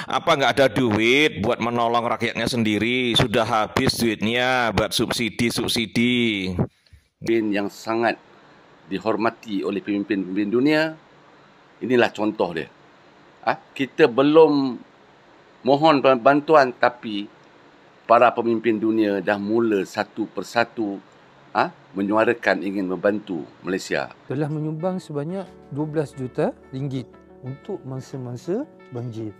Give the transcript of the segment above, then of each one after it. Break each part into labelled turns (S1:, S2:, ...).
S1: Apa nggak ada duit buat menolong rakyatnya sendiri? Sudah habis duitnya buat subsidi-subsidi.
S2: Yang sangat dihormati oleh pemimpin-pemimpin dunia, inilah contoh dia. Kita belum mohon bantuan, tapi para pemimpin dunia dah mula satu persatu menyuarakan ingin membantu Malaysia.
S3: Telah menyumbang sebanyak 12 juta ringgit untuk mangsa-mangsa banjir.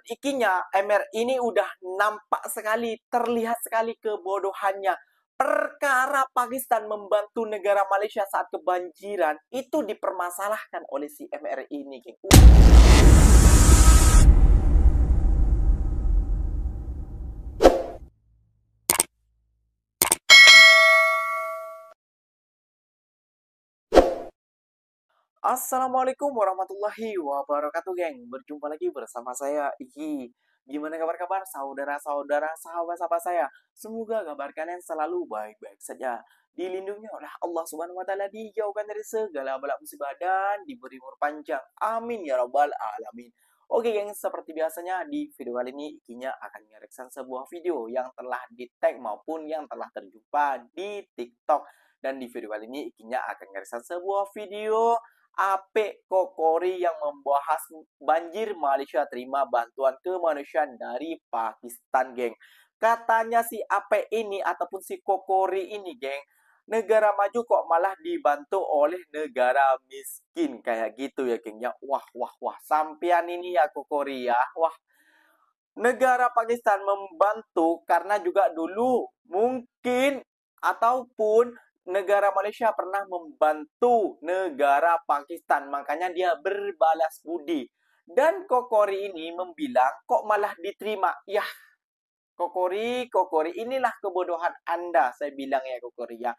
S4: Ikinya MR ini udah nampak sekali, terlihat sekali kebodohannya. Perkara Pakistan membantu negara Malaysia saat kebanjiran itu dipermasalahkan oleh si MR ini, geng. Assalamualaikum warahmatullahi wabarakatuh, geng. Berjumpa lagi bersama saya, Iki. Gimana kabar-kabar saudara-saudara, sahabat-sahabat saya? Semoga kabar kalian selalu baik-baik saja. Dilindungi oleh Allah Subhanahu wa taala, dijauhkan dari segala bala musibah dan diberi umur panjang. Amin ya rabbal alamin. Oke, geng, seperti biasanya di video kali ini Ikinya akan mereaction sebuah video yang telah di-tag maupun yang telah terjumpa di TikTok. Dan di video kali ini Ikinya akan mereaction sebuah video Ape Kokori yang membahas banjir Malaysia terima bantuan kemanusiaan dari Pakistan, geng. Katanya si Ape ini ataupun si Kokori ini, geng, negara maju kok malah dibantu oleh negara miskin kayak gitu ya, geng. Ya, wah, sampian ini ya Kokori ya. Wah, negara Pakistan membantu karena juga dulu mungkin ataupun negara Malaysia pernah membantu negara Pakistan. Makanya dia berbalas budi. Dan Kokori ini membilang kok malah diterima. Yah, Kokori, inilah kebodohan Anda. Saya bilang ya Kokori ya.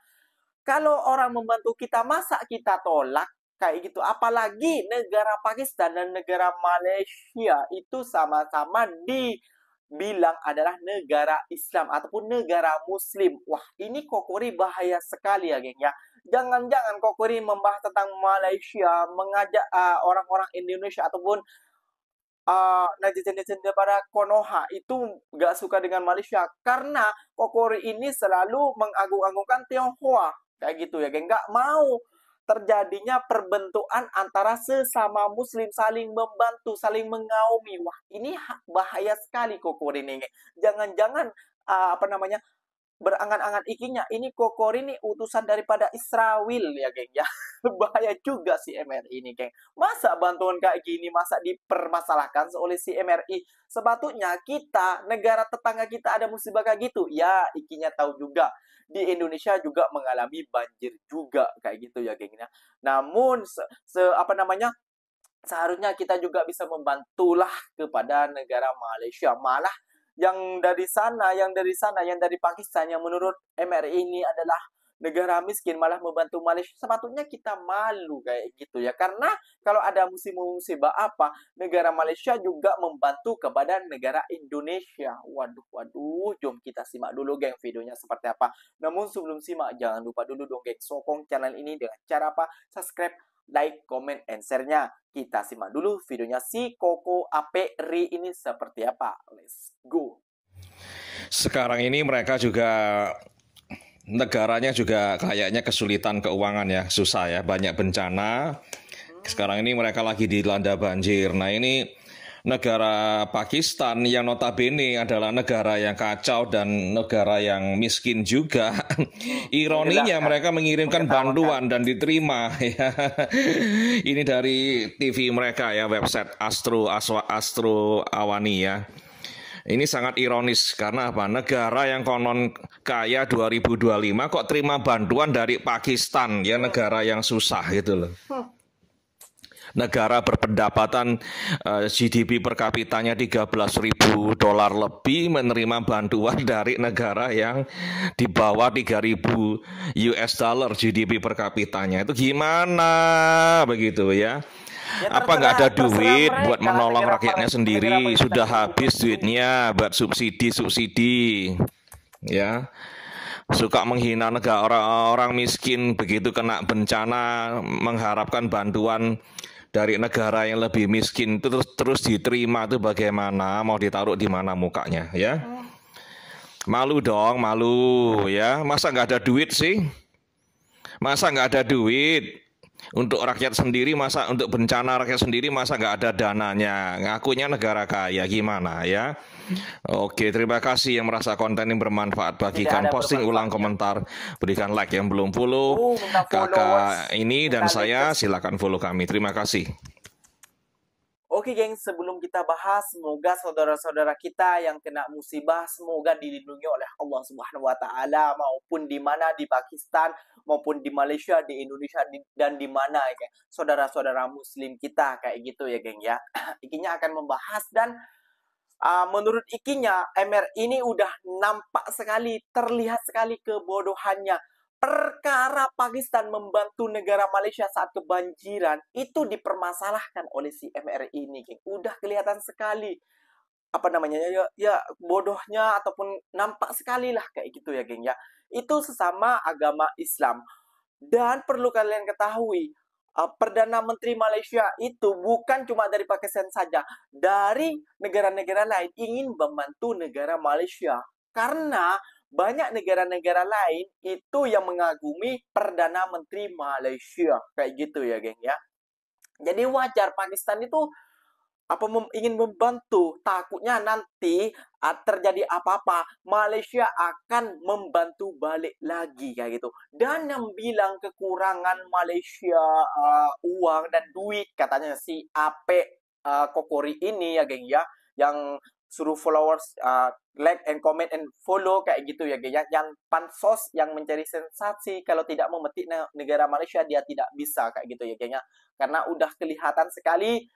S4: Kalau orang membantu kita, masa kita tolak? Kayak gitu. Apalagi negara Pakistan dan negara Malaysia itu sama-sama dibilang adalah negara Islam ataupun negara Muslim. Wah, ini Kokori bahaya sekali ya, geng ya. Jangan-jangan Kokori membahas tentang Malaysia, mengajak orang-orang Indonesia ataupun netizen-netizen daripada Konoha itu gak suka dengan Malaysia. Karena Kokori ini selalu mengagung-agungkan Tionghoa. Kayak gitu ya, geng. Gak mau terjadinya perbentukan antara sesama muslim, saling membantu, saling mengaumi. Wah, ini bahaya sekali Kokori ini. Jangan-jangan berangan-angan Ikinya ini Kokori ini utusan daripada Israel ya, geng ya. Bahaya juga si MRI ini, geng. Masa bantuan kayak gini masa dipermasalahkan oleh si MRI? Sebetulnya kita, negara tetangga kita ada musibah kayak gitu. Ya, Ikinya tahu juga. Di Indonesia juga mengalami banjir juga kayak gitu ya, geng ya. Namun seharusnya kita juga bisa membantulah kepada negara Malaysia. Malah yang dari Pakistan yang menurut MRI ini adalah negara miskin malah membantu Malaysia. Sepatutnya kita malu kayak gitu ya. Karena kalau ada musibah apa, negara Malaysia juga membantu kepada negara Indonesia. Waduh, jom kita simak dulu, geng, videonya seperti apa. Namun sebelum simak, jangan lupa dulu dong, geng, sokong channel ini dengan cara apa? Subscribe, like, comment, and share-nya. Kita simak dulu videonya si Koko Ape Ri ini seperti apa. Let's go.
S1: Sekarang ini mereka juga negaranya juga kayaknya kesulitan keuangan ya, susah ya, banyak bencana. Sekarang ini mereka lagi dilanda banjir. Nah, ini negara Pakistan yang notabene adalah negara yang kacau dan negara yang miskin juga. Ironinya mereka mengirimkan bantuan dan diterima ya. Ini dari TV mereka ya, website Astro Awani ya. Ini sangat ironis karena apa? Negara yang konon kaya 2025 kok terima bantuan dari Pakistan ya, negara yang susah gitu loh. Negara berpendapatan GDP per kapitanya $13.000 lebih menerima bantuan dari negara yang di bawah $3.000 GDP per kapitanya. Itu gimana begitu ya? Apa nggak ada duit buat menolong rakyatnya sendiri? Sudah habis duitnya buat subsidi-subsidi ya. Suka menghina negara orang miskin, begitu kena bencana mengharapkan bantuan dari negara yang lebih miskin itu terus diterima itu bagaimana? Mau ditaruh di mana mukanya ya? Malu dong, malu ya. Masa nggak ada duit sih? Masa nggak ada duit? Untuk rakyat sendiri, masa untuk bencana rakyat sendiri, masa nggak ada dananya? Ngakunya negara kaya, gimana ya? Oke, terima kasih yang merasa konten ini bermanfaat. Bagikan, posting ulang komentar, berikan like yang belum follow kakak ini dan saya, silakan follow kami. Terima kasih.
S4: Oke geng, sebelum kita bahas, semoga saudara-saudara kita yang kena musibah semoga dilindungi oleh Allah Subhanahu wa taala, maupun di mana di Pakistan maupun di Malaysia, di Indonesia dan di mana ya, saudara-saudara muslim kita kayak gitu ya geng ya. Ikinya akan membahas dan menurut Ikinya MR ini udah nampak sekali, terlihat sekali kebodohannya. Perkara Pakistan membantu negara Malaysia saat kebanjiran itu dipermasalahkan oleh si MR ini, geng. Udah kelihatan sekali ya bodohnya ataupun nampak sekali lah kayak gitu ya, geng ya. Itu sesama agama Islam. Dan perlu kalian ketahui, Perdana Menteri Malaysia itu bukan cuma dari Pakistan saja, dari negara-negara lain ingin membantu negara Malaysia. Karena banyak negara-negara lain itu yang mengagumi Perdana Menteri Malaysia. Kayak gitu ya, geng ya. Jadi wajar Pakistan itu ingin membantu. Takutnya nanti terjadi apa-apa, Malaysia akan membantu balik lagi kayak gitu. Dan yang bilang kekurangan Malaysia uang dan duit, katanya si Ape Kokori ini ya, geng ya, yang suruh followers like and comment and follow kayak gitu ya, geng ya. Yang pansos yang mencari sensasi, kalau tidak memetik negara Malaysia dia tidak bisa kayak gitu ya, geng ya. Karena udah kelihatan sekali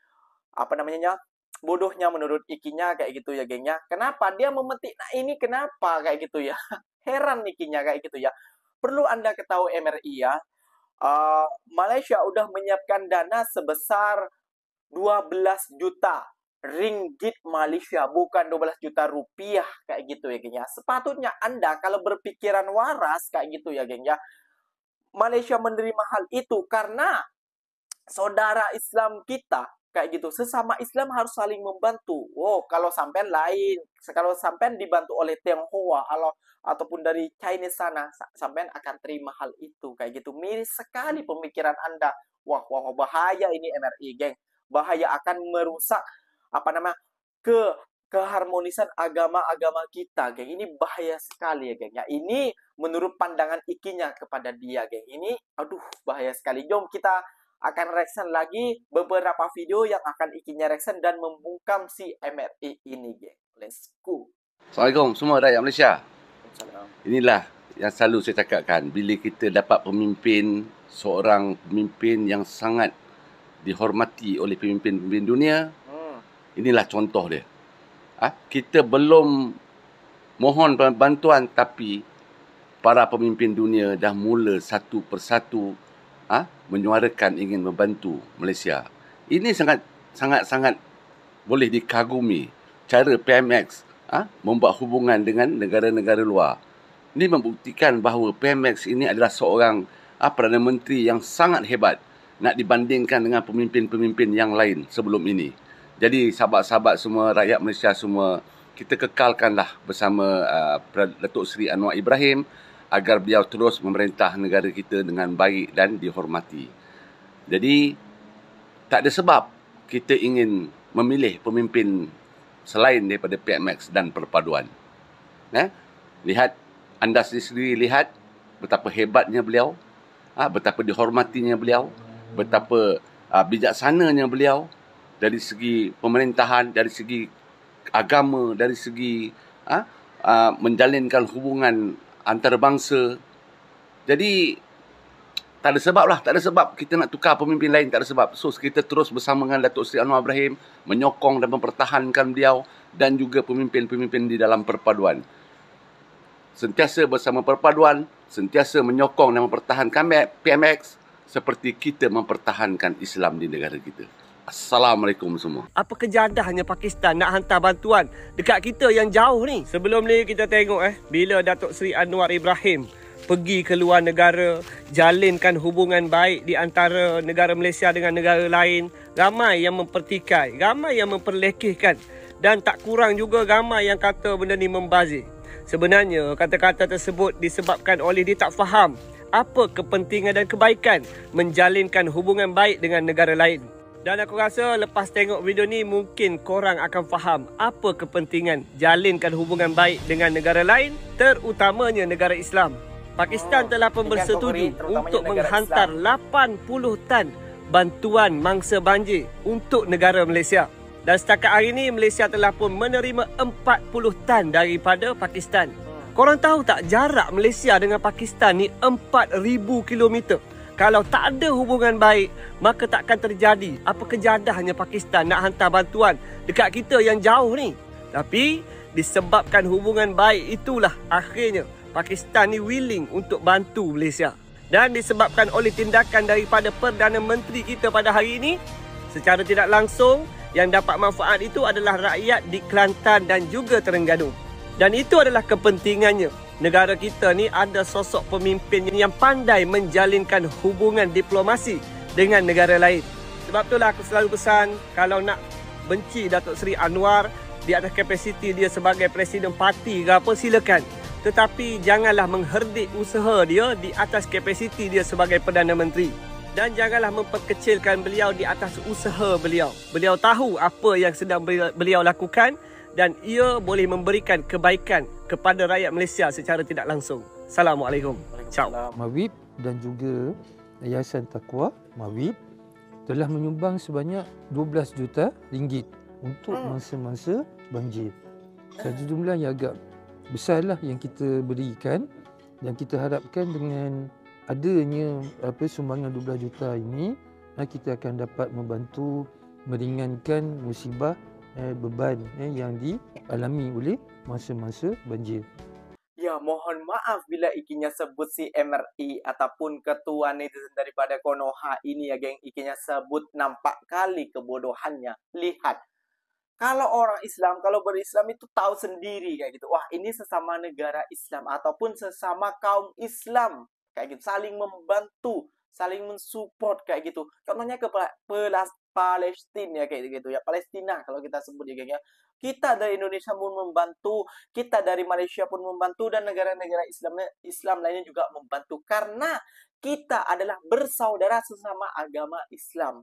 S4: bodohnya menurut Ikinya kayak gitu ya, geng ya. Kenapa dia memetik ini, kenapa kayak gitu ya. Heran Ikinya kayak gitu ya. Perlu Anda ketahui MRI ya, Malaysia udah menyiapkan dana sebesar 12 juta ringgit Malaysia, bukan 12 juta rupiah kayak gitu ya, geng ya. Sepatutnya Anda kalau berpikiran waras kayak gitu ya, geng ya, Malaysia menerima hal itu karena saudara Islam kita kayak gitu. Sesama Islam harus saling membantu. Kalau sampean lain, kalau sampean dibantu oleh Tionghoa ataupun dari Chinese sana, sampean akan terima hal itu kayak gitu. Miris sekali pemikiran Anda. Wah, bahaya ini MRI, geng. Bahaya, akan merusak keharmonisan agama-agama kita, geng. Ini bahaya sekali ya, geng ya. Ini menurut pandangan Ikinya kepada dia, geng. Ini bahaya sekali. Jom kita akan reaction lagi beberapa video yang akan Ikinya reaction dan membungkam si MRI ini, geng. Let's go.
S2: Assalamualaikum semua rakyat Malaysia.
S4: Assalamualaikum.
S2: Inilah yang selalu saya cakapkan, bila kita dapat seorang pemimpin yang sangat dihormati oleh pemimpin-pemimpin dunia, inilah contoh dia. Kita belum mohon bantuan, tapi para pemimpin dunia dah mula satu persatu menyuarakan ingin membantu Malaysia. Ini sangat boleh dikagumi cara PMX membuat hubungan dengan negara-negara luar. Ini membuktikan bahawa PMX ini adalah seorang Perdana Menteri yang sangat hebat nak dibandingkan dengan pemimpin-pemimpin yang lain sebelum ini. Jadi sahabat-sahabat semua, rakyat Malaysia semua, kita kekalkanlah bersama Datuk Seri Anwar Ibrahim agar beliau terus memerintah negara kita dengan baik dan dihormati. Jadi tak ada sebab kita ingin memilih pemimpin selain daripada PMX dan Perpaduan. Lihat, anda sendiri lihat betapa hebatnya beliau, betapa dihormatinya beliau, betapa bijaksananya beliau dari segi pemerintahan, dari segi agama, dari segi menjalinkan hubungan antarabangsa. Jadi tak ada sebab kita nak tukar pemimpin lain, tak ada sebab. So kita terus bersama dengan Datuk Seri Anwar Ibrahim menyokong dan mempertahankan beliau dan juga pemimpin-pemimpin di dalam Perpaduan. Sentiasa bersama Perpaduan, sentiasa menyokong dan mempertahankan PMX seperti kita mempertahankan Islam di negara kita. Assalamualaikum semua.
S5: Apa kejadahnya Pakistan nak hantar bantuan dekat kita yang jauh ni? Sebelum ni kita tengok bila Datuk Seri Anwar Ibrahim pergi ke luar negara, jalinkan hubungan baik di antara negara Malaysia dengan negara lain, Ramai yang mempertikai, ramai yang memperlekehkan, dan tak kurang juga ramai yang kata benda ni membazir. Sebenarnya kata-kata tersebut disebabkan oleh dia tak faham apa kepentingan dan kebaikan menjalinkan hubungan baik dengan negara lain. Dan aku rasa lepas tengok video ni mungkin korang akan faham apa kepentingan jalinkan hubungan baik dengan negara lain, terutamanya negara Islam. Pakistan telah pun bersetuju untuk menghantar 80 tan bantuan mangsa banjir untuk negara Malaysia. Dan setakat hari ini Malaysia telah pun menerima 40 tan daripada Pakistan. Korang tahu tak jarak Malaysia dengan Pakistan ni 4,000 kilometer. Kalau tak ada hubungan baik, maka takkan terjadi apa kejadahnya Pakistan nak hantar bantuan dekat kita yang jauh ni. Tapi disebabkan hubungan baik itulah akhirnya Pakistan ni willing untuk bantu Malaysia. Dan disebabkan oleh tindakan daripada Perdana Menteri kita pada hari ini, secara tidak langsung yang dapat manfaat itu adalah rakyat di Kelantan dan juga Terengganu. Dan itu adalah kepentingannya. Negara kita ni ada sosok pemimpin yang pandai menjalinkan hubungan diplomasi dengan negara lain. Sebab itulah aku selalu pesan, kalau nak benci Datuk Seri Anwar di atas kapasiti dia sebagai presiden parti ke apa, silakan. Tetapi janganlah mengherdik usaha dia di atas kapasiti dia sebagai Perdana Menteri. Dan janganlah memperkecilkan beliau di atas usaha beliau. Beliau tahu apa yang sedang beliau lakukan dan ia boleh memberikan kebaikan kepada rakyat Malaysia secara tidak langsung. Assalamualaikum. Ciao.
S3: Mawib dan juga Yayasan Taqwa Mawib telah menyumbang sebanyak 12 juta ringgit untuk masa-masa banjir. Satu jumlah yang agak besarlah yang kita berikan, dan kita harapkan dengan adanya sumbangan 12 juta ini, kita akan dapat membantu meringankan musibah beban yang dialami oleh masa-masa banjir.
S4: Ya, mohon maaf bila ikinya sebut si MRI ataupun ketua netizen daripada Konoha ini ya geng, ikinya sebut nampak kali kebodohannya. Lihat, kalau orang Islam, kalau berislam itu tahu sendiri kayak gitu. Wah, ini sesama negara Islam ataupun sesama kaum Islam kayak gitu, saling membantu, saling mensupport kayak gitu. Contohnya ke Palestina ya kayak gitu ya, Palestina kalau kita sebut ya geng ya. Kita dari Indonesia pun membantu, kita dari Malaysia pun membantu, dan negara-negara Islam lainnya juga membantu karena kita adalah bersaudara sesama agama Islam.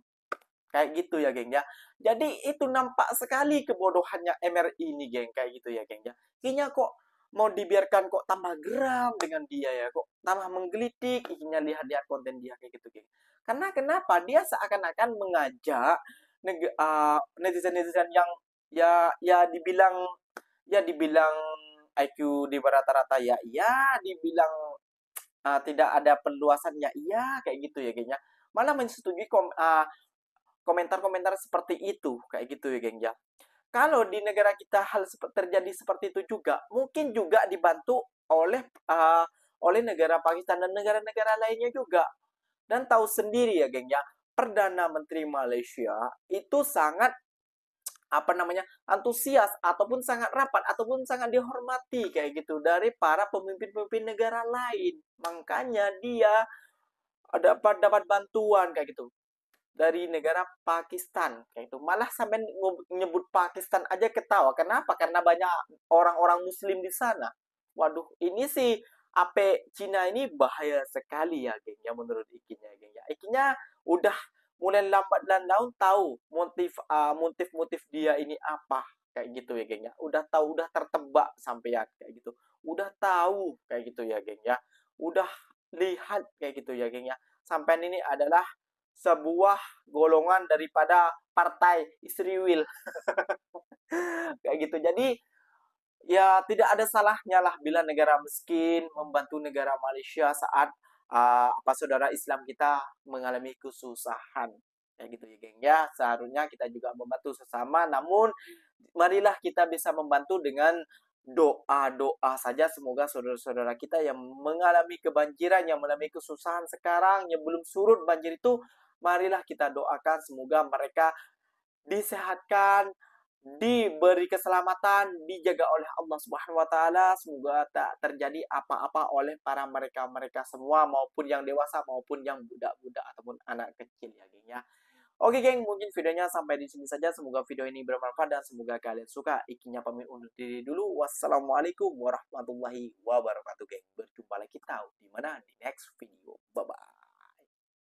S4: Kayak gitu ya geng ya. Jadi itu nampak sekali kebodohannya MRI ini geng, kayak gitu ya geng ya. Kayaknya kok mau dibiarkan kok tambah geram dengan dia ya, kok tambah menggelitik ikinya lihat-lihat konten dia kayak gitu geng. Karena kenapa? Dia seakan-akan mengajak netizen-netizen yang dibilang IQ di rata-rata ya dibilang tidak ada perluasannya kayak gitu ya geng ya. Malah menyetujui komentar-komentar seperti itu kayak gitu ya geng ya. Kalau di negara kita hal terjadi seperti itu juga, mungkin juga dibantu oleh negara Pakistan dan negara-negara lainnya juga. Dan tahu sendiri ya geng ya, Perdana Menteri Malaysia itu sangat antusias ataupun sangat rapat ataupun sangat dihormati kayak gitu dari para pemimpin-pemimpin negara lain. Makanya dia dapat bantuan kayak gitu dari negara Pakistan kayak itu. Malah sampai nyebut Pakistan aja ketawa. Kenapa? Karena banyak orang-orang muslim di sana. Waduh, ini sih Cina ini bahaya sekali ya geng ya, menurut ikinya geng ya. Ikinya udah mulai lambat dan laun tahu motif dia ini apa kayak gitu ya geng ya. Udah tahu, udah tertebak sampean kayak gitu. Udah tahu kayak gitu ya geng ya. Udah lihat kayak gitu ya geng ya. Sampean ini adalah sebuah golongan daripada partai Israel kayak gitu. Jadi ya tidak ada salahnya lah bila negara miskin membantu negara Malaysia saat saudara Islam kita mengalami kesusahan kayak gitu ya geng ya. Seharusnya kita juga membantu sesama, namun marilah kita bisa membantu dengan doa saja. Semoga saudara-saudara kita yang mengalami kebanjiran, yang mengalami kesusahan sekarang, yang belum surut banjir itu, marilah kita doakan semoga mereka disehatkan, diberi keselamatan, dijaga oleh Allah Subhanahu wa taala. Semoga tak terjadi apa-apa oleh para mereka semua, maupun yang dewasa maupun yang budak-budak ataupun anak kecil ya geng ya. Oke geng, mungkin videonya sampai di sini saja. Semoga video ini bermanfaat dan semoga kalian suka. Ikinya pamit undur diri dulu. Wassalamualaikum warahmatullahi wabarakatuh geng. Berjumpa lagi kita di mana di next video.